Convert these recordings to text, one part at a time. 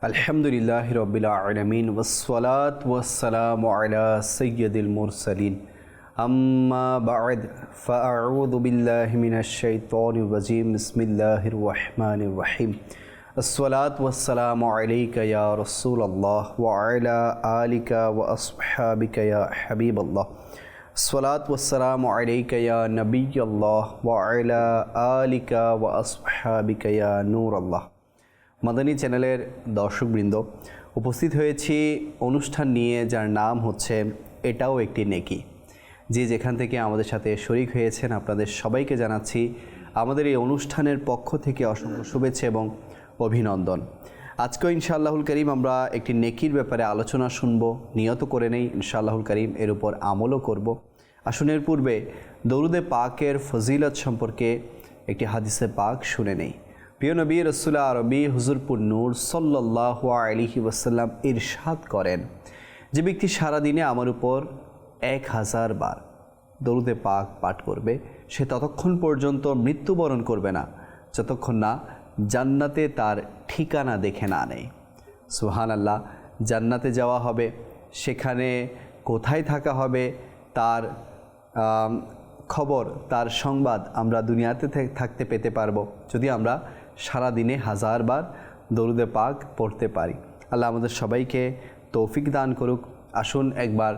আলহামদুলিল্লাহি রাব্বিল আলামিন ওয়াসসালাতু ওয়াসসালামু আলা সাইয়্যিদিল মুরসালিন আম্মা বা'দ ফাআউযু বিল্লাহি মিনাশ শাইতানির রাজীম বিসমিল্লাহির রহমানির রহিম আসসালাতু ওয়াসসালামু আলাইকা ইয়া রাসূলুল্লাহ ওয়া আলা আলিকা ওয়া আসহাবিকা ইয়া হাবিবাল্লাহ আসসালাতু ওয়াসসালামু আলাইকা ইয়া নবিয়্যাল্লাহ ওয়া আলা আলিকা ওয়া আসহাবিকা ইয়া নূরাল্লাহ। মাদানী চ্যানেলের দর্শকবৃন্দ, উপস্থিত হয়েছি অনুষ্ঠান নিয়ে যার নাম হচ্ছে এটাও একটি নেকি। যে যেখান থেকে আমাদের সাথে শরীক হয়েছেন আপনাদের সবাইকে জানাচ্ছি আমাদের এই অনুষ্ঠানের পক্ষ থেকে অসংখ্য শুভেচ্ছা এবং অভিনন্দন। আজকেও ইনশাআল্লাহুল করিম আমরা একটি নেকির ব্যাপারে আলোচনা শুনব, নিয়ত করে নেই ইনশাআল্লাহুল করিম এর উপর আমলও করব। আসনের পূর্বে দরুদে পাকের ফজিলত সম্পর্কে একটি হাদিসে পাক শুনে নেই। প্রিয় নবী রাসূল আরবি হুজুরপুর নূর সাল্লাল্লাহু আলাইহি ওয়াসাল্লাম ইরশাদ করেন, যে ব্যক্তি সারাদিনে আমার উপর 1000 বার দরুদে পাক পাঠ করবে সে ততক্ষণ পর্যন্ত মৃত্যুবরণ করবে না যতক্ষণ না জান্নাতে তার ঠিকানা দেখে না নেয়। সুবহানাল্লাহ। জান্নাতে যাওয়া হবে, সেখানে কোথায় থাকা হবে তার খবর, তার সংবাদ আমরা দুনিয়াতে থাকতে পেতে পারবো যদি আমরা সারা দিনে 1000 বার দরুদে পাক পড়তে পারি। আল্লাহ আমাদের সবাইকে তৌফিক দান করুক। আসুন একবার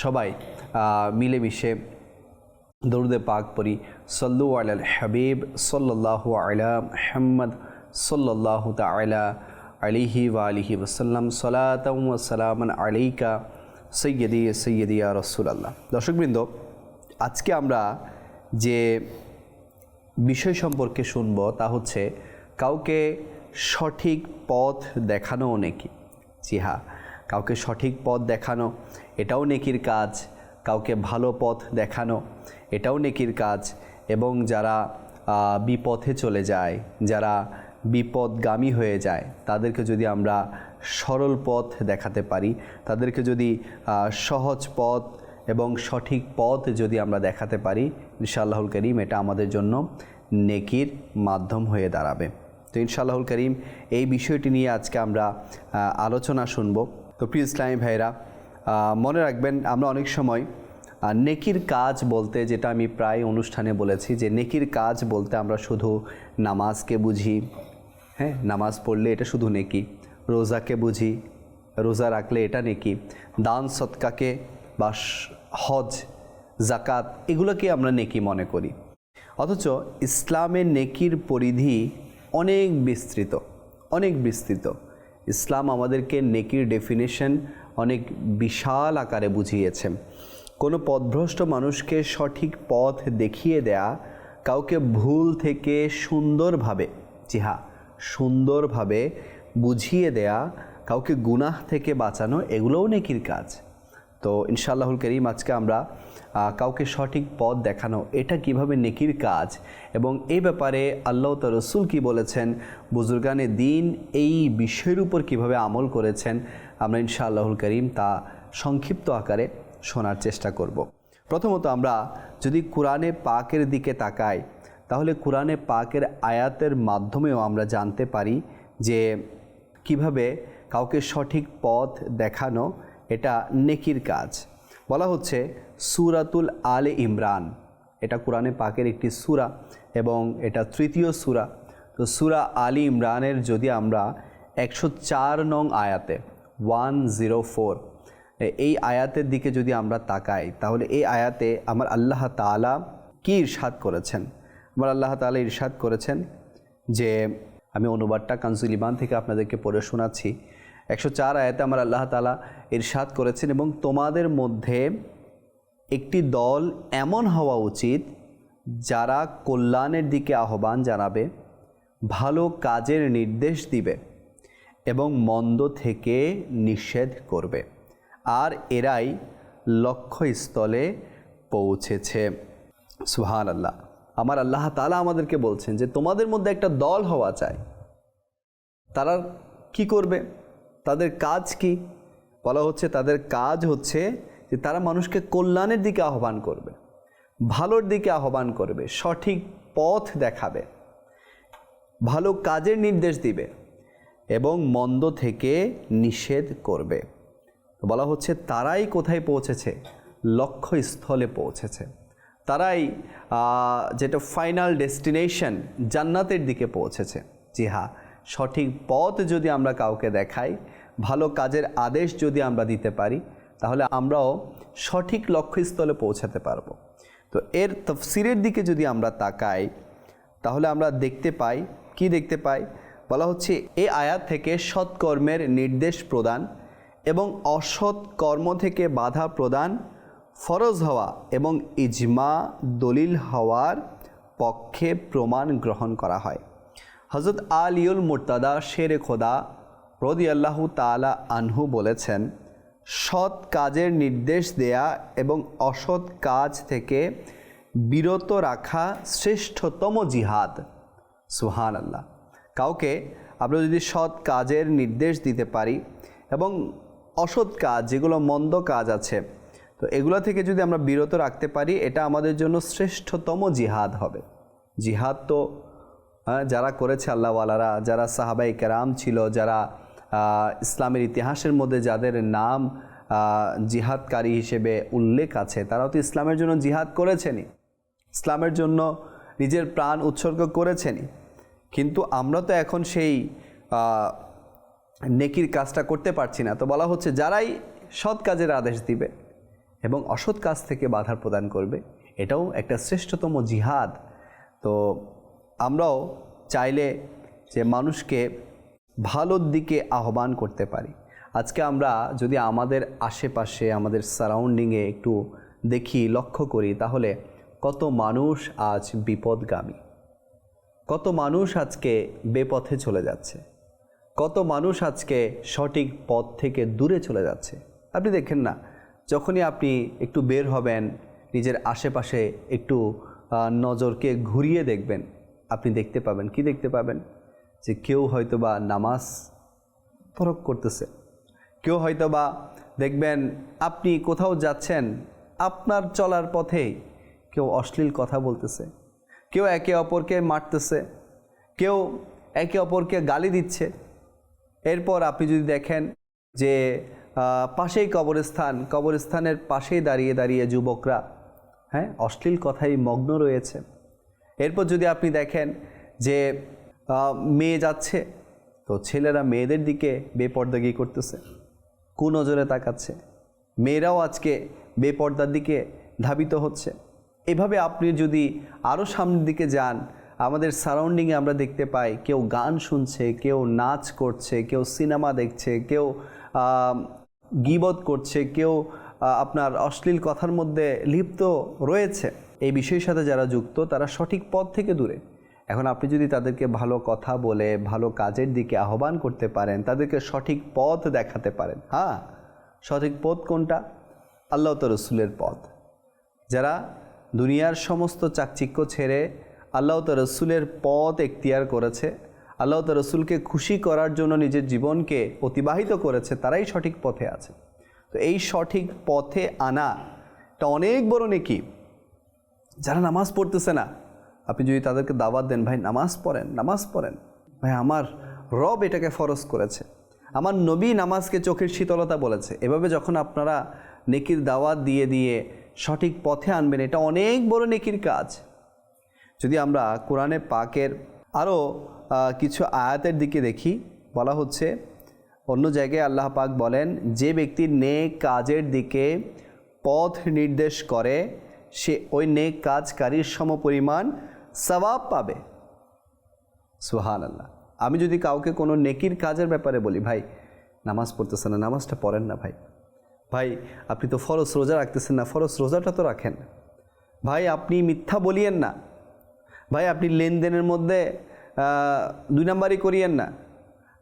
সবাই মিলেমিশে দরুদে পাক পড়ি। সল্লু আলাল হাবিব সাল্লাল্লাহু আলা মুহাম্মদ সাল্লাল্লাহু তাআলা আলাইহি ওয়া আলিহি ওয়াসাল্লাম সালাতাও ওয়া সালামান আলাইকা সাইয়্যিদি সাইয়্যিদি ইয়া রাসূলুল্লাহ। দর্শকবৃন্দ, আজকে আমরা যে বিষয় সম্পর্কে শুনব তা হচ্ছে কাউকে সঠিক পথ দেখানোও নেকি। জি হ্যাঁ, কাউকে সঠিক পথ দেখানো এটাও নেকির কাজ, কাউকে ভালো পথ দেখানো এটাও নেকির কাজ। এবং যারা বিপথে চলে যায়, যারা বিপদগামী হয়ে যায়, তাদেরকে যদি আমরা সরল পথ দেখাতে পারি, তাদেরকে যদি সহজ পথ এবং সঠিক পথ যদি আমরা দেখাতে পারি, ইনশাআল্লাহুল করিম এটা আমাদের জন্য নেকির মাধ্যম হয়ে দাঁড়াবে। তো ইনশাআল্লাহুল করিম এই বিষয়টি নিয়ে আজকে আমরা আলোচনা শুনব। তো প্রিয় ইসলামী ভাইরা, মনে রাখবেন আমরা অনেক সময় নেকির কাজ বলতে, যেটা আমি প্রায় অনুষ্ঠানে বলেছি, যে নেকির কাজ বলতে আমরা শুধু নামাজকে বুঝি। হ্যাঁ, নামাজ পড়লে এটা শুধু নেকি। রোজাকে বুঝি, রোজা রাখলে এটা নেকি। দান সদকাকে বা হজ জাকাত এগুলোকে আমরা নেকি মনে করি। অথচ ইসলামের নেকির পরিধি অনেক বিস্তৃত। ইসলাম আমাদেরকে নেকির ডেফিনেশন অনেক বিশাল আকারে বুঝিয়েছে। কোনো পথভ্রষ্ট মানুষকে সঠিক পথ দেখিয়ে দেয়া, কাউকে ভুল থেকে সুন্দরভাবে, জি হ্যাঁ সুন্দরভাবে বুঝিয়ে দেয়া, কাউকে গুনাহ থেকে বাঁচানো, এগুলোও নেকির কাজ। তো ইনশাআল্লাহুল করিম আজকে আমরা কাউকে সঠিক পথ দেখানো এটা কিভাবে নেকির কাজ এবং এই ব্যাপারে আল্লাহ তার রাসূল কী বলেছেন, বুজুর্গানে দিন এই বিষয়ের উপর কিভাবে আমল করেছেন, আমরা ইনশাআল্লাহুল করিম তা সংক্ষিপ্ত আকারে শোনার চেষ্টা করব। প্রথমত আমরা যদি কোরআনে পাকের দিকে তাকাই, তাহলে কোরআনে পাকের আয়াতের মাধ্যমেও আমরা জানতে পারি যে কিভাবে কাউকে সঠিক পথ দেখানো এটা নেকির কাজ। বলা হচ্ছে সূরাতুল আলে ইমরান, এটা কোরআনে পাকের একটি সূরা এবং এটা তৃতীয় সূরা। তো সূরা আলে ইমরানের যদি আমরা 104 নং আয়াতে 104 এই আয়াতের দিকে যদি আমরা তাকাই, তাহলে এই আয়াতে আমার আল্লাহ তাআলা কি ইরশাদ করেছেন। আমার আল্লাহ তাআলা ইরশাদ করেছেন যে, আমি অনুবাদটা কানজুল ঈমান থেকে আপনাদেরকে পড়ে শোনাচ্ছি। 104 আয়াতে আমার আল্লাহ তাআলা ইরশাদ করেছেন, এবং তোমাদের মধ্যে একটি দল এমন হওয়া উচিত যারা কল্যাণের দিকে আহ্বান জানাবে, ভালো কাজের নির্দেশ দিবে এবং মন্দ থেকে নিষেধ করবে, আর এরাই লক্ষ্যস্থলে পৌঁছেছে। সুবহানাল্লাহ। আমার আল্লাহ তাআলা আমাদেরকে বলছেন যে তোমাদের মধ্যে একটা দল হওয়া চাই। তারা কি করবে? তাদের কাজ কি? বলা হচ্ছে তাদের কাজ হচ্ছে যে তারা মানুষকে কল্যাণের দিকে আহ্বান করবে, ভালোর দিকে আহ্বান করবে, সঠিক পথ দেখাবে, ভালো কাজের নির্দেশ দিবে এবং মন্দ থেকে নিষেধ করবে। বলা হচ্ছে তারাই কোথায় পৌঁছেছে? লক্ষ্যস্থলে পৌঁছেছে। তারাই যেটা ফাইনাল ডেস্টিনেশন জান্নাতের দিকে পৌঁছেছে। জি হ্যাঁ, সঠিক পথ যদি আমরা কাউকে দেখাই, ভালো কাজের আদেশ যদি আমরা দিতে পারি, তাহলে আমরাও সঠিক লক্ষ্যস্থলে পৌঁছাতে পারবো। তো এর তাফসীরের দিকে যদি আমরা তাকাই, তাহলে আমরা দেখতে পাই, কি দেখতে পাই? বলা হচ্ছে এই আয়াত থেকে সৎকর্মের নির্দেশ প্রদান এবং অসৎ কর্ম থেকে বাধা প্রদান ফরজ হওয়া এবং ইজমা দলিল হওয়ার পক্ষে প্রমাণ গ্রহণ করা হয়। হযরত আলিউল মুর্তাদা শেরে খোদা রাদিয়াল্লাহু তাআলা আনহু বলেছেন, সৎ কাজের নির্দেশ দেয়া এবং অসৎ কাজ থেকে বিরত রাখা শ্রেষ্ঠতম জিহাদ। সুবহানাল্লাহ। কাউকে আমরা যদি সৎ কাজের নির্দেশ দিতে পারি এবং অসৎ কাজ, যেগুলো মন্দ কাজ আছে, তো এগুলো থেকে যদি আমরা বিরত রাখতে পারি, এটা আমাদের জন্য শ্রেষ্ঠতম জিহাদ হবে। জিহাদ তো যারা করেছে আল্লাহওয়ালারা, যারা সাহাবাই কেরাম ছিল, যারা ইসলামের ইতিহাসের মধ্যে যাদের নাম জিহাদকারী হিসেবে উল্লেখ আছে, তারাও তো ইসলামের জন্য জিহাদ করেছেনই, ইসলামের জন্য নিজের প্রাণ উৎসর্গ করেছেনই। কিন্তু আমরা তো এখন সেই নেকির কাজটা করতে পারছি না। তো বলা হচ্ছে যারাই সৎ কাজের আদেশ দিবে এবং অসৎ কাজ থেকে বাধা প্রদান করবে, এটাও একটা শ্রেষ্ঠতম জিহাদ। তো আমরাও চাইলে যে মানুষকে ভালোর দিকে আহ্বান করতে পারি। আজকে আমরা যদি আমাদের আশেপাশে, আমাদের সারাউন্ডিংয়ে একটু দেখি, লক্ষ্য করি, তাহলে কত মানুষ আজ বিপদগামী, কত মানুষ আজকে বেপথে চলে যাচ্ছে, কত মানুষ আজকে সঠিক পথ থেকে দূরে চলে যাচ্ছে। আপনি দেখেন না, যখনই আপনি একটু বের হবেন, নিজের আশেপাশে একটু নজরকে ঘুরিয়ে দেখবেন, আপনি দেখতে পাবেন, কি দেখতে পাবেন? যে কেউ হয়তোবা নামাজ তরক করতেছে, কেউ হয়তোবা দেখবেন আপনি কোথাও যাচ্ছেন, আপনার চলার পথেই কেউ অশ্লীল কথা বলতেছে, কেউ একে অপরকে মারতেছে, কেউ একে অপরকে গালি দিচ্ছে। এরপর আপনি যদি দেখেন যে পাশেই কবরস্থানের পাশেই দাঁড়িয়ে দাঁড়িয়ে যুবকরা অশ্লীল কথায় মগ্ন রয়েছে। এরপর যদি আপনি দেখেন যে মেয়ে যাচ্ছে, তো ছেলেরা মেয়েদের দিকে বেপরদাগি করতেছে, কুনজরে তাকাচ্ছে, মেয়েরাও আজকে বেপর্দার দিকে ধাবিত হচ্ছে। এভাবে আপনি যদি আরও সামনের দিকে যান, আমাদের সারাউন্ডিংয়ে আমরা দেখতে পাই কেউ গান শুনছে, কেউ নাচ করছে, কেউ সিনেমা দেখছে, কেউ গীবত করছে, কেউ আপনার অশ্লীল কথার মধ্যে লিপ্ত রয়েছে। এই বিষয়ের সাথে যারা যুক্ত, তারা সঠিক পথ থেকে দূরে। এখন আপনি যদি তাদেরকে ভালো কথা বলে ভালো কাজের দিকে আহ্বান করতে পারেন, তাদেরকে সঠিক পথ দেখাতে পারেন, হ্যাঁ, সঠিক পথ কোনটা? আল্লাহ তো রসুলের পথ। যারা দুনিয়ার সমস্ত চাকচিক্য ছেড়ে আল্লাহ তো রসুলের পথ এখতিয়ার করেছে, আল্লাহ তো রসুলকে খুশি করার জন্য নিজের জীবনকে অতিবাহিত করেছে, তারাই সঠিক পথে আছে। তো এই সঠিক পথে আনা এটা অনেক বড় নেকি। যারা নামাজ পড়তেছে না, আপনি যদি তাদেরকে দাওয়াত দেন, ভাই নামাজ পড়েন, নামাজ পড়েন, ভাই আমার রব এটাকে ফরজ করেছে, আমার নবী নামাজকে চোখের শীতলতা বলেছে, এভাবে যখন আপনারা নেকির দাওয়াত দিয়ে দিয়ে সঠিক পথে আনবেন, এটা অনেক বড় নেকির কাজ। যদি আমরা কোরআনে পাকের আরও কিছু আয়াতের দিকে দেখি, বলা হচ্ছে অন্য জায়গায় আল্লাহ পাক বলেন, যে ব্যক্তি নেক কাজের দিকে পথ নির্দেশ করে সে ওই নেক কাজকারীর সমপরিমাণ সওয়াব পাবে। সুবহানাল্লাহ। আমি যদি কাউকে কোনো নেকির কাজের ব্যাপারে বলি, ভাই নামাজ পড়তেছেন না, নামাজটা পড়েন না, ভাই ভাই আপনি তো ফরজ রোজা রাখতেছেন না, ফরজ রোজাটা তো রাখেন, ভাই আপনি মিথ্যা বলিয়েন না, ভাই আপনি লেনদেনের মধ্যে 2 নাম্বারই করিয়েন না।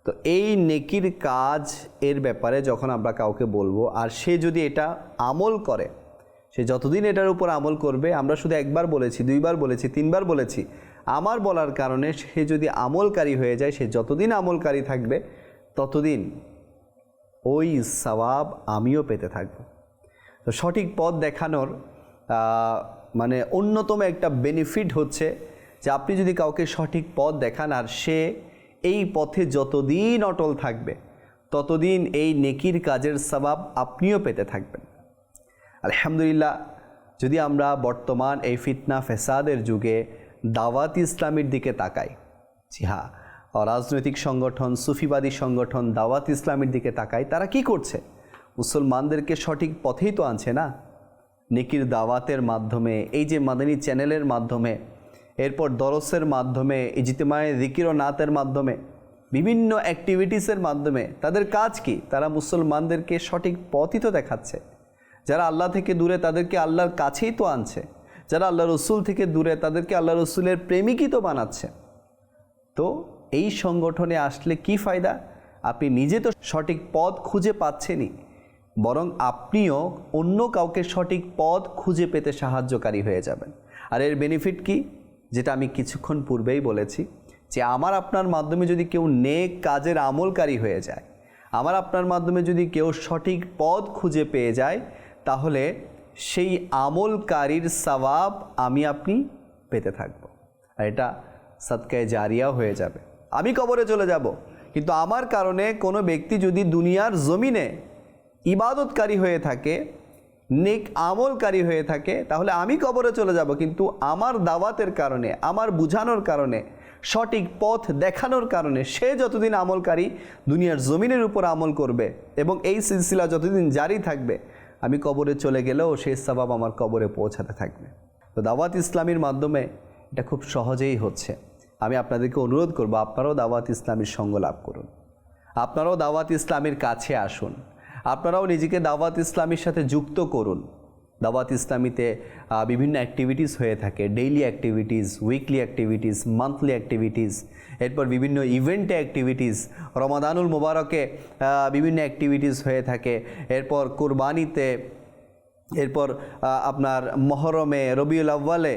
তো এই নেকির কাজ এর ব্যাপারে যখন আমরা কাউকে বলবো, আর সে যদি এটা আমল করে, সে যতদিন এটার উপর আমল করবে, আমরা শুধু একবার বলেছি, 2 বার বলেছি, 3 বার বলেছি, আমার বলার কারণে সে যদি আমলকারী হয়ে যায়, সে যতদিন আমলকারী থাকবে ততদিন ওই সওয়াব আমিও পেতে থাকব। তো সঠিক পথ দেখানোর মানে অন্যতম একটা বেনিফিট হচ্ছে যে আপনি যদি কাউকে সঠিক পথ দেখান আর সে এই পথে যতদিন অটল থাকবে ততদিন এই নেকির কাজের সওয়াব আপনিও পেতে থাকবেন। আলহামদুলিল্লাহ, যদি আমরা বর্তমান এই ফিতনা ফেসাদের যুগে দাওয়াত ইসলামের দিকে তাকাই, জি হ্যাঁ, রাজনৈতিক সংগঠন, সুফিবাদী সংগঠন দাওয়াত ইসলামের দিকে তাকাই, তারা কি করছে? মুসলমানদেরকে সঠিক পথেই তো আনছে না, নেকির দাওয়াতের মাধ্যমে, এই যে মাদানী চ্যানেলের মাধ্যমে, এরপর দরসের মাধ্যমে, ইজতিমায়ে যিকির ও নাতের মাধ্যমে, বিভিন্ন অ্যাক্টিভিটিসের মাধ্যমে তাদের কাজ কি? তারা মুসলমানদেরকে সঠিক পথই তো দেখাচ্ছে। যারা আল্লাহ থেকে দূরে তাদেরকে আল্লাহর কাছেই তো আনছে, যারা আল্লাহ রসুল থেকে দূরে তাদেরকে আল্লাহ রসুলের প্রেমিকই তো বানাচ্ছে। তো এই সংগঠনে আসলে কি ফায়দা? আপনি নিজে তো সঠিক পথ খুঁজে পাচ্ছেনই, বরং আপনিও অন্য কাউকে সঠিক পথ খুঁজে পেতে সাহায্যকারী হয়ে যাবেন। আর এর বেনিফিট কি? যেটা আমি কিছুক্ষণ পূর্বেই বলেছি, যে আমার আপনার মাধ্যমে যদি কেউ নেক কাজের আমলকারী হয়ে যায়, আমার আপনার মাধ্যমে যদি কেউ সঠিক পথ খুঁজে পেয়ে যায়, তাহলে সেই আমলকারীর সওয়াব আমি আপনি পেতে থাকব। আর এটা সাদকায়ে জারিয়া হয়ে যাবে। আমি কবরে চলে যাব, কিন্তু আমার কারণে কোনো ব্যক্তি যদি দুনিয়ার জমিনে ইবাদতকারী হয়ে থাকে, নেক আমলকারী হয়ে থাকে, তাহলে আমি কবরে চলে যাব, কিন্তু আমার দাওয়াতের কারণে, আমার বুঝানোর কারণে, সঠিক পথ দেখানোর কারণে সে যতদিন আমলকারী দুনিয়ার জমিনের উপর আমল করবে এবং এই সিলসিলা যতদিন জারি থাকবে, আমি কবরে চলে গেলেও সেই সওয়াব আমার কবরে পৌঁছাতে থাকবে। তো দাওয়াত ইসলামীর মাধ্যমে এটা খুব সহজেই হচ্ছে। আমি আপনাদেরকে অনুরোধ করব, আপনারাও দাওয়াত ইসলামীর সঙ্গ লাভ করুন, আপনারাও দাওয়াত ইসলামীর কাছে আসুন, আপনারাও নিজেকে দাওয়াত ইসলামীর সাথে যুক্ত করুন। দাওয়াত ইসলামীতে বিভিন্ন অ্যাক্টিভিটিস হয়ে থাকে, daily activities, weekly activities, monthly activities, এরপর বিভিন্ন ইভেন্টে অ্যাক্টিভিটিস, রমাদানুল মুবারকে বিভিন্ন অ্যাক্টিভিটিস হয়ে থাকে, এরপর কুরবানিতে, এরপর আপনার মহরমে, রবিউল আউয়ালে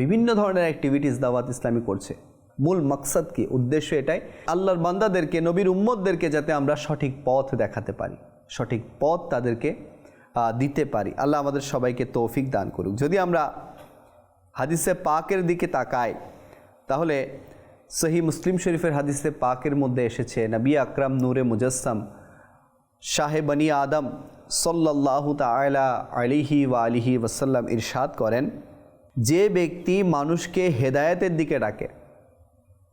বিভিন্ন ধরনের অ্যাক্টিভিটিস দাওয়াত ইসলামী করছে। মূল মাকসাদ কি? উদ্দেশ্য এটাই, আল্লাহর বান্দাদেরকে, নবীর উম্মতদেরকে যাতে আমরা সঠিক পথ দেখাতে পারি, সঠিক পথ তাদেরকে দিতে পারি। আল্লাহ আমাদের সবাইকে তৌফিক দান করুক। যদি আমরা হাদিসে পাকের দিকে তাকাই, তাহলে সহিহ মুসলিম শরীফের হাদিসে পাকের মধ্যে এসেছে, নবী আকরাম নূরে মুজাসসাম শাহে বনি আদম সাল্লাল্লাহু তাআলা আলাইহি ওয়া আলিহি ওয়াসাল্লাম ইরশাদ করেন, যে ব্যক্তি মানুষকে হেদায়েতের দিকে ডাকে,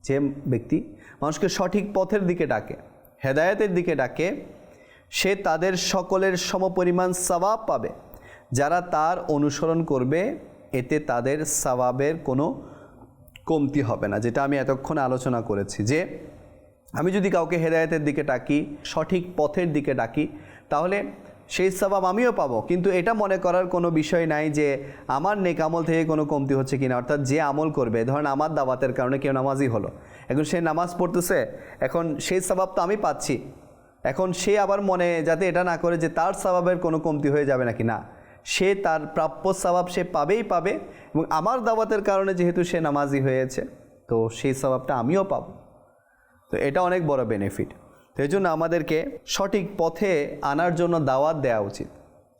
যে ব্যক্তি মানুষকে সঠিক পথের দিকে ডাকে, হেদায়েতের দিকে ডাকে, সে তাদের সকলের সমপরিমাণ সওয়াব পাবে। যারা তার অনুসরণ করবে, এতে তাদের সওয়াবের কোনো কমতি হবে না। যেটা আমি এতক্ষণ আলোচনা করেছি, যে আমি যদি কাউকে হেদায়েতের দিকে ডাকি, সঠিক পথের দিকে ডাকি, তাহলে সেই সওয়াব আমিও পাবো, কিন্তু এটা মনে করার কোনো বিষয় নাই যে আমার নেক আমল থেকে কোনো কমতি হচ্ছে কিনা। অর্থাৎ যে আমল করবে, ধরেন আমার দাওয়াতের কারণে কেউ নামাজি হলো, এখন সে নামাজ পড়তেছে, এখন সেই সওয়াব তো আমি পাচ্ছি, এখন সে আবার মনে যাতে এটা না করে যে তার সওয়াবের কোনো কমতি হয়ে যাবে নাকি, না, সে তার প্রাপ্য সওয়াব সে পাবেই পাবে, এবং আমার দাওয়াতের কারণে যেহেতু সে নামাজি হয়েছে, তো সেই সওয়াবটা আমিও পাবো। তো এটা অনেক বড় বেনিফিট। তো এই জন্য আমাদেরকে সঠিক পথে আনার জন্য দাওয়াত দেওয়া উচিত।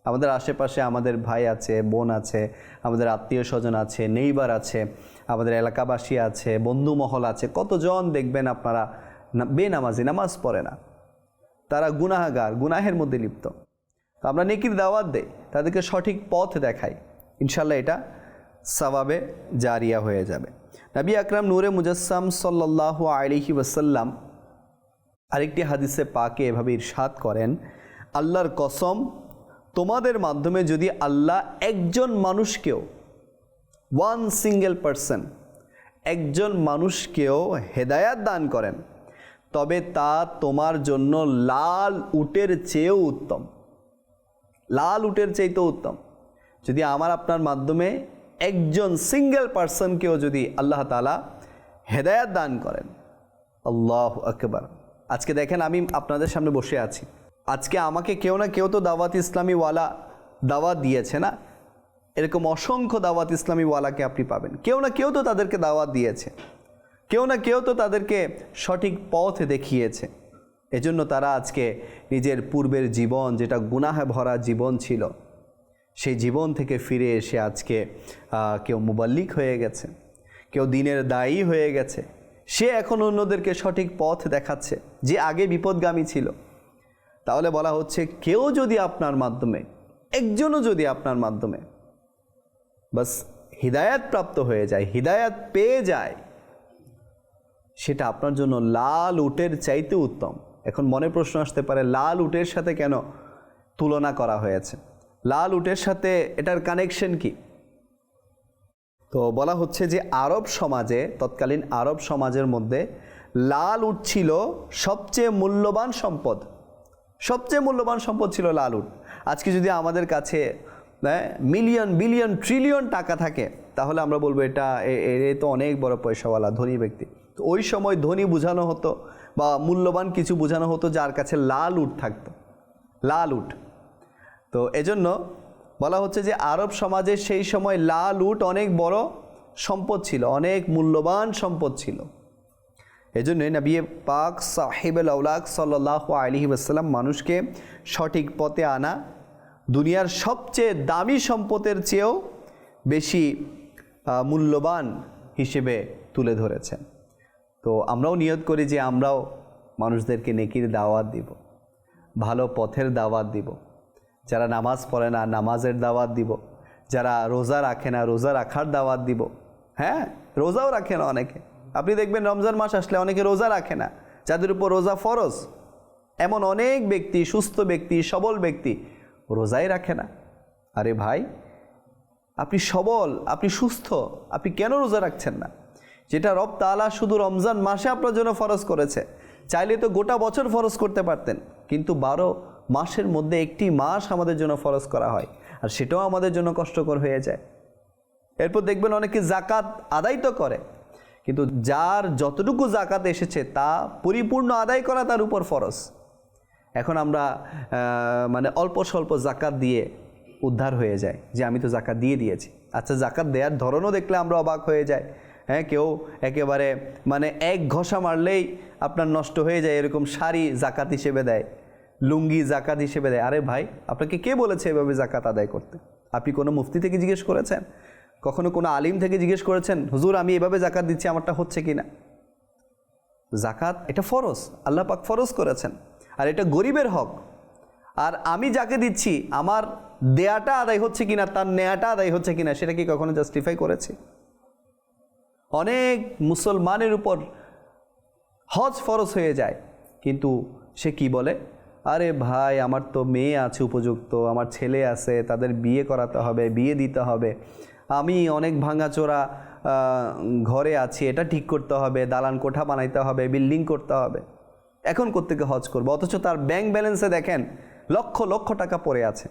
আমাদের আশেপাশে আমাদের ভাই আছে, বোন আছে, আমাদের আত্মীয় স্বজন আছে, নেইবার আছে, আমাদের এলাকাবাসী আছে, বন্ধুমহল আছে, কতজন দেখবেন আপনারা বেনামাজি, নামাজ পড়ে না, তারা গুনাহগার, গুনাহের মধ্যে লিপ্ত। তো আমরা নেকির দাওয়াত দেই, তাদেরকে সঠিক পথ দেখাই, ইনশাল্লাহ এটা সওয়াবে জারিয়া হয়ে যাবে। নবী আকরাম নূরে মুজাসসাম সাল্লাল্লাহু আলাইহি ওয়াসাল্লাম আরেকটি হাদিসে পাকে এভাবে ইরশাদ করেন, আল্লাহর কসম, তোমাদের মাধ্যমে যদি আল্লাহ একজন মানুষকেও, ওয়ান সিঙ্গেল পারসন, একজন মানুষকেও হেদায়াত দান করেন, তবে তা তোমার জন্য লাল উটের চেয়েও উত্তম, লাল উটের চাইতেও উত্তম। যদি আমার আপনার মাধ্যমে একজন সিঙ্গেল পারসনকেও যদি আল্লাহ তাআলা হেদায়াত দান করেন, আল্লাহু আকবার। আজকে দেখেন, আমি আপনাদের সামনে বসে আছি, আজকে আমাকে কেউ না কেউ তো দাওয়াত ইসলামীওয়ালা দাওয়াত দিয়েছে না? এরকম অসংখ্য দাওয়াত ইসলামীওয়ালাকে আপনি পাবেন, কেউ না কেউ তো তাদেরকে দাওয়াত দিয়েছে, কেউ না কেউ তো তাদেরকে সঠিক পথ দেখিয়েছে। এজন্য তারা আজকে নিজের পূর্বের জীবন, যেটা গুনাহে ভরা জীবন ছিল, সেই জীবন থেকে ফিরে এসে আজকে কেউ মুবাল্লিগ হয়ে গেছে, কেউ দ্বীনের দায়ী হয়ে গেছে, সে এখন অন্যদেরকে সঠিক পথ দেখাচ্ছে যে আগে বিপদগামী ছিল। তাহলে বলা হচ্ছে কেউ যদি আপনার মাধ্যমে, একজনও যদি আপনার মাধ্যমে বাস হিদায়াত প্রাপ্ত হয়ে যায়, হিদায়াত পেয়ে যায়, সেটা আপনার জন্য লাল উটের চাইতে উত্তম। এখন মনে প্রশ্ন আসতে পারে, লাল উটের সাথে কেন তুলনা করা হয়েছে? লাল উটের সাথে এটার কানেকশন কি? তো বলা হচ্ছে যে আরব সমাজে, তৎকালীন আরব সমাজের মধ্যে লাল উট ছিল সবচেয়ে মূল্যবান সম্পদ। সবচেয়ে মূল্যবান সম্পদ ছিল লাল উট। আজকে যদি আমাদের কাছে মিলিয়ন বিলিয়ন ট্রিলিয়ন টাকা থাকে, তাহলে আমরা বলবো এটা তো অনেক বড় পয়সাওয়ালা ধনী ব্যক্তি। তো ওই সময় ধনী বোঝানো হতো বা মূল্যবান কিছু বোঝানো হতো যার কাছে লাল উট থাকতো, লাল উট। তো এজন্য বলা হচ্ছে যে আরব সমাজে সেই সময় লাল উট অনেক বড় সম্পদ ছিল, অনেক মূল্যবান সম্পদ ছিল। এজন্য নবী পাক সাহিবুল আওলাক সাল্লাল্লাহু আলাইহি ওয়াসাল্লাম মানুষকে সঠিক পথে আনা দুনিয়ার সবচেয়ে দামি সম্পদের চেয়েও বেশি মূল্যবান হিসেবে তুলে ধরেছেন। তো আমরাও নিয়ত করি যে আমরাও মানুষদেরকে নেকির দাওয়াত দিব, ভালো পথের দাওয়াত দিব। যারা নামাজ পড়ে না নামাজের দাওয়াত দিব, যারা রোজা রাখে না রোজা রাখার দাওয়াত দিব। হ্যাঁ, রোজাও রাখে না অনেকে। আপনি দেখবেন রমজান মাস আসলে অনেকে রোজা রাখে না, যাদের উপর রোজা ফরজ। এমন অনেক ব্যক্তি, সুস্থ ব্যক্তি, সবল ব্যক্তি রোজাই রাখে না। আরে ভাই, আপনি সবল, আপনি সুস্থ, আপনি কেন রোজা রাখছেন না? যেটা রব তাআলা শুধু রমজান মাসে আপনার জন্য ফরজ করেছে, চাইলে তো গোটা বছর ফরজ করতে পারতেন, কিন্তু 12 মাসের মধ্যে একটি মাস আমাদের জন্য ফরজ করা হয়, আর সেটাও আমাদের জন্য কষ্টকর হয়ে যায়। এরপর দেখবেন অনেকে জাকাত আদায় তো করে, কিন্তু যার যতটুকু জাকাত এসেছে তা পরিপূর্ণ আদায় করা তার উপর ফরজ। এখন আমরা মানে অল্প স্বল্প জাকাত দিয়ে উদ্ধার হয়ে যায় যে আমি তো জাকাত দিয়ে দিয়েছি। আচ্ছা, জাকাত দেওয়ার ধরনও দেখলে আমরা অবাক হয়ে যাই। হ্যাঁ, কেউ একেবারে মানে এক ঘষা মারলেই আপনার নষ্ট হয়ে যায় এরকম শাড়ি জাকাত হিসেবে দেয়, লুঙ্গি জাকাত হিসেবে দেয়। আরে ভাই, আপনাকে কে বলেছে এভাবে জাকাত আদায় করতে? আপনি কোনো মুফতি থেকে জিজ্ঞেস করেছেন? কখনো কোনো আলিম থেকে জিজ্ঞেস করেছেন, হুজুর আমি এভাবে জাকাত দিচ্ছি, আমারটা হচ্ছে কি না? জাকাত এটা ফরজ, আল্লাহ পাক ফরজ করেছেন, আর এটা গরিবের হক। আর আমি যাকে দিচ্ছি আমার দেয়াটা আদায় হচ্ছে কিনা, তার নেয়াটা আদায় হচ্ছে কিনা, সেটা কি কখনো জাস্টিফাই করেছি? অনেক মুসলমানের উপর হজ ফরজ হয়ে যায়, কিন্তু সে কি বলে, আরে ভাই আমার তো মেয়ে আছে উপযুক্ত, আমার ছেলে আছে, তাদের বিয়ে করাতে হবে, বিয়ে দিতে হবে, আমি অনেক ভাঙাচোরা ঘরে আছি, এটা ঠিক করতে হবে, দালান কোঠা বানাইতে হবে, বিল্ডিং করতে হবে, এখন কোত্থেকে হজ করবো? অথচ তার ব্যাংক ব্যালেন্সে দেখেন লক্ষ লক্ষ টাকা পড়ে আছে।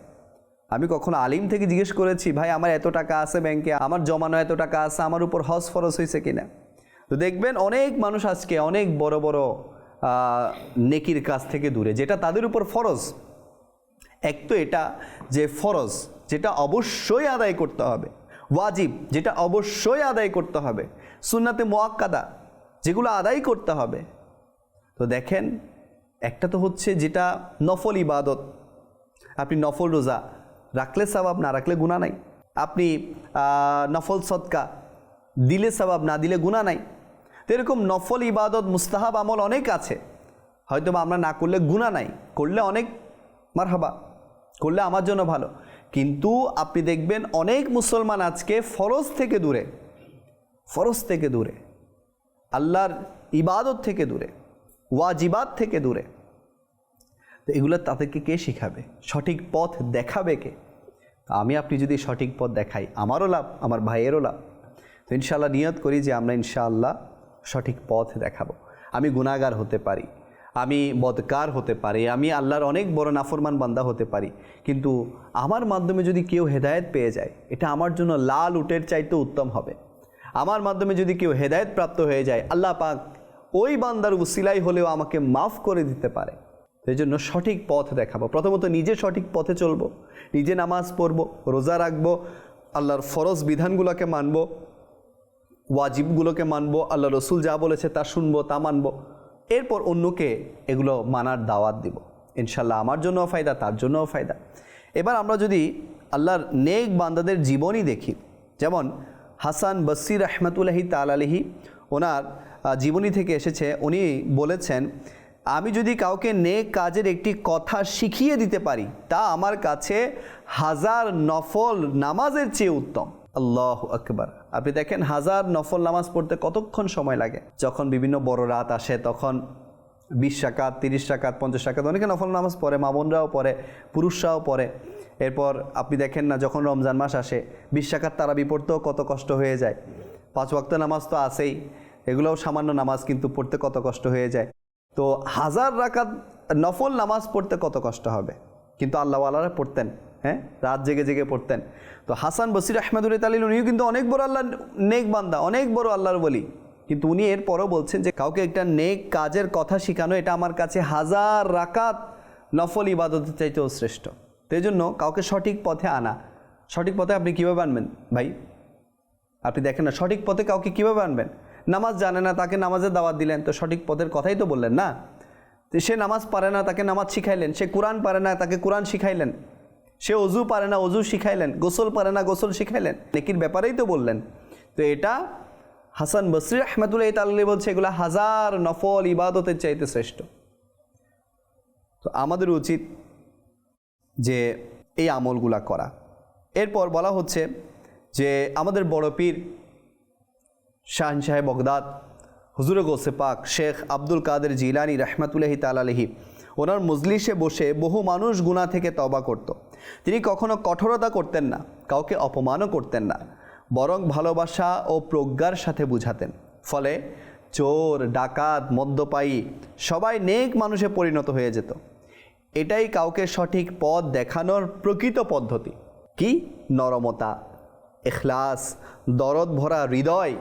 আমি কখনো আলিম থেকে জিজ্ঞেস করেছি, ভাই আমার এত টাকা আছে ব্যাংকে, আমার জমানো এত টাকা আছে, আমার উপর হজ ফরজ হয়েছে কিনা? তো দেখবেন অনেক মানুষ আজকে অনেক বড় বড় নেকির কাজ থেকে দূরে, যেটা তাদের উপর ফরজ। এক তো এটা যে ফরজ, যেটা অবশ্যই আদায় করতে হবে, ওয়াজিব যেটা অবশ্যই আদায় করতে হবে, সুন্নাতে মুআক্কাদা যেগুলো আদায় করতে হবে। তো দেখেন, একটা তো হচ্ছে যেটা নফল ইবাদত, আপনি নফল রোজা রাখলে সওয়াব, না রাখলে গুনাহ নাই। আপনি নফল সদকা দিলে সওয়াব, না দিলে গুনাহ নাই। তো এরকম নফল ইবাদত মুস্তাহাব আমল অনেক আছে, হয়তো বা আমরা না করলে গুনাহ নাই, করলে অনেক মারহাবা, করলে আমার জন্য ভালো। কিন্তু আপনি দেখবেন অনেক মুসলমান আজকে ফরজ থেকে দূরে, ফরজ থেকে দূরে, আল্লাহর ইবাদত থেকে দূরে, ওয়াজিবাত থেকে দূরে। তো এগুলো তাদেরকে কে শিখাবে? সঠিক পথ দেখাবে কে? আমি আপনি যদি সঠিক পথ দেখাই, আমারও লাভ, আমার ভাইয়েরও লাভ। তো ইনশাআল্লাহ নিয়ত করি যে আমরা ইনশাআল্লাহ সঠিক পথ দেখাবো। আমি গুনাহগার হতে পারি, আমি বদকার হতে পারি, আমি আল্লাহর অনেক বড় নাফরমান বান্দা হতে পারি, কিন্তু আমার মাধ্যমে যদি কেউ হেদায়েত পেয়ে যায়, এটা আমার জন্য লাল উটের চাইতে উত্তম হবে। আমার মাধ্যমে যদি কেউ হেদায়েত প্রাপ্ত হয়ে যায়, আল্লাহ পাক ওই বান্দার উসিলাই হলেও আমাকে মাফ করে দিতে পারে। এই জন্য সঠিক পথ দেখাবো। প্রথমত নিজে সঠিক পথে চলবো, নিজে নামাজ পড়বো, রোজা রাখবো, আল্লাহর ফরজ বিধানগুলোকে মানবো, ওয়াজিবগুলোকে মানবো, আল্লাহ রসুল যা বলেছে তা শুনবো, তা মানবো। এরপর অন্যকে এগুলো মানার দাওয়াত দিব। ইনশাল্লাহ আমার জন্যও ফায়দা, তার জন্যও ফায়দা। এবার আমরা যদি আল্লাহর নেক বান্দাদের জীবনই দেখি, যেমন হাসান বসরি রহমতুল্লাহি তাআলা আলাইহি, ওনার জীবনী থেকে এসেছে, উনি বলেছেন, আমি যদি কাউকে নেক কাজের একটি কথা শিখিয়ে দিতে পারি তা আমার কাছে 1000 নফল নামাজের চেয়ে উত্তম। আল্লাহু আকবার। আপনি দেখেন 1000 নফল নামাজ পড়তে কতক্ষণ সময় লাগে। যখন বিভিন্ন বড় রাত আসে তখন 20 রাকাত, 30 রাকাত, 50 রাকাত অনেকে নফল নামাজ পড়ে, মা বোনরাও পড়ে, পুরুষরাও পড়ে। এরপর আপনি দেখেন না, যখন রমজান মাস আসে 20 রাকাত তারাবি পড়তেও কত কষ্ট হয়ে যায়। 5 ওয়াক্ত নামাজ তো আছেই, এগুলোও সামান্য নামাজ, কিন্তু পড়তে কত কষ্ট হয়ে যায়। তো 1000 রাকাত নফল নামাজ পড়তে কত কষ্ট হবে, কিন্তু আল্লাহওয়ালারা পড়তেন, হ্যাঁ, রাত জেগে জেগে পড়তেন। তো হাসান বসরি রাহমাতুল্লাহি তাআলা উনিও কিন্তু অনেক বড় আল্লাহর নেক বান্দা, অনেক বড় আল্লাহর ওলি, কিন্তু উনি এরপরও বলছেন যে কাউকে একটা নেক কাজের কথা শেখানো এটা আমার কাছে 1000 রাকাত নফল ইবাদতের চাইতেও শ্রেষ্ঠ। তো এই জন্য কাউকে সঠিক পথে আনা, সঠিক পথে আপনি কীভাবে আনবেন ভাই? আপনি দেখেন না, সঠিক পথে কাউকে কীভাবে আনবেন? নামাজ জানে না, তাকে নামাজের দাওয়াত দিলেন, তো সঠিক পথের কথাই তো বললেন না। তো সে নামাজ পারে না, তাকে নামাজ শিখাইলেন। সে কোরআন পারে না, তাকে কোরআন শিখাইলেন। সে অজু পারে না, অজু শিখাইলেন। গোসল পারে না, গোসল শিখাইলেন। নেকির ব্যাপারেই তো বললেন। তো এটা হাসান বসরি রাহমাতুল্লাহি তাআলা বলছে এগুলো 1000 নফল ইবাদতের চাইতে শ্রেষ্ঠ। তো আমাদের উচিত যে এই আমলগুলা করা। এরপর বলা হচ্ছে যে আমাদের বড় পীর শাহনশাহ বগদাদ হুজুরে গৌসে পাক শেখ আব্দুল কাদের জিলানী রাহমাতুল্লাহি তাআলা আলাইহি, ওনার মজলিসে বসে বহু মানুষ গুনাহ থেকে তওবা করত। তিনি কখনো কঠোরতা করতেন না, কাউকে অপমানও করতেন না, বরং ভালোবাসা ও প্রজ্ঞার সাথে বুঝাতেন। ফলে চোর, ডাকাত, মদ্যপায়ী সবাই নেক মানুষে পরিণত হয়ে যেত। এটাই কাউকে সঠিক পথ দেখানোর প্রকৃত পদ্ধতি। কি? নরমতা, ইখলাস, দরদ ভরা হৃদয়,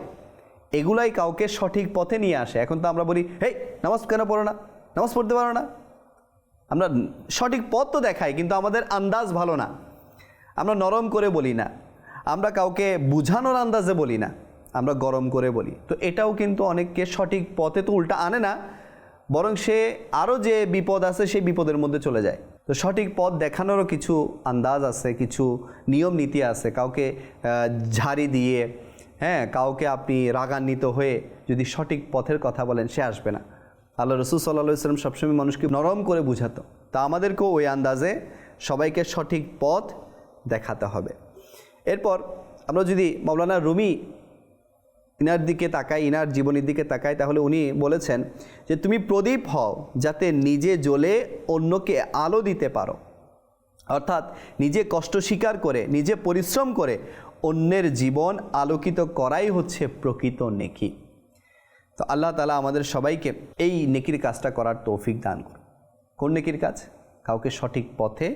এগুলাই কাউকে সঠিক পথে নিয়ে আসে। এখন তো আমরা বলি, হেই নামাজ কেন পড়ো না, নামাজ পড়তে পারো না। আমরা সঠিক পথ তো দেখাই, কিন্তু আমাদের আন্দাজ ভালো না, আমরা নরম করে বলি না, আমরা কাউকে বুঝানোর আন্দাজে বলি না, আমরা গরম করে বলি। তো এটাও কিন্তু অনেককে সঠিক পথে তো উল্টা আনে না, বরং সে আরও যে বিপদ আছে সেই বিপদের মধ্যে চলে যায়। তো সঠিক পথ দেখানোরও কিছু আন্দাজ আছে, কিছু নিয়ম নীতি আছে। কাউকে ঝাড়ি দিয়ে, হ্যাঁ, কাউকে আপনি রাগান্বিত হয়ে যদি সঠিক পথের কথা বলেন, সে আসবে না। আল্লাহ রসুল সাল্লাল্লাহু আলাইহি ওয়াসাল্লাম সবসময় মানুষকে নরম করে বুঝাতো। তা আমাদেরকেও ওই আন্দাজে সবাইকে সঠিক পথ দেখাতে হবে। এরপর আমরা যদি মাওলানা রুমি ইনার দিকে তাকাই, ইনার জীবনের দিকে তাকাই, তাহলে উনি বলেছেন যে তুমি প্রদীপ হও যাতে নিজে জ্বলে অন্যকে আলো দিতে পারো। অর্থাৎ নিজে কষ্ট স্বীকার করে, নিজে পরিশ্রম করে অন্যের জীবন আলোকিত করাই হচ্ছে প্রকৃত নেকি। তো আল্লাহ তাআলা আমাদের সবাইকে এই নেকির কাজটা করার তৌফিক দান করুন। কোন নেকির কাজ? কাউকে সঠিক পথে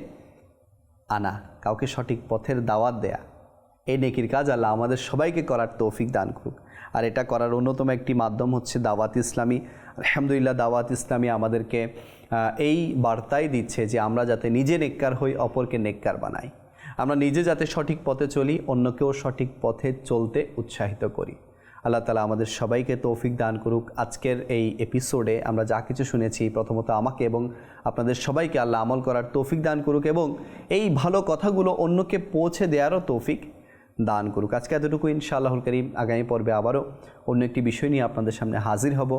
আনা, কাউকে সঠিক পথের দাওয়াত দেয়া, এই নেকির কাজ আল্লাহ আমাদের সবাইকে করার তৌফিক দান করুক। আর এটা করার অন্যতম একটি মাধ্যম হচ্ছে দাওয়াত ইসলামী। আলহামদুলিল্লাহ, দাওয়াত ইসলামী আমাদেরকে এই বার্তাই দিচ্ছে যে আমরা যাতে নিজে নেককার হই, অপরকে নেককার বানাই। আমরা নিজে যাতে সঠিক পথে চলি, অন্যকেও সঠিক পথে চলতে উৎসাহিত করি। আল্লাহ তাআলা আমাদের সবাইকে তৌফিক দান করুক। আজকের এই এপিসোডে আমরা যা কিছু শুনেছি, প্রথমত আমাকে এবং আপনাদের সবাইকে আল্লাহ আমল করার তৌফিক দান করুক এবং এই ভালো কথাগুলো অন্যকে পৌঁছে দেওয়ারও তৌফিক দান করুক। আজকে এতটুকু, ইনশাআল্লাহুল কারীম আগামী পর্বে আবারও অন্য একটি বিষয় নিয়ে আপনাদের সামনে হাজির হব।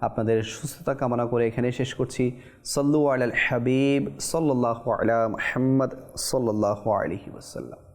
আপনাদের সুস্থতা কামনা করে এখানে শেষ করছি। সাল্লু আলাল হাবিব সাল্লাল্লাহু আলা মুহাম্মদ সাল্লাল্লাহু আলাইহি ওয়াসাল্লাম।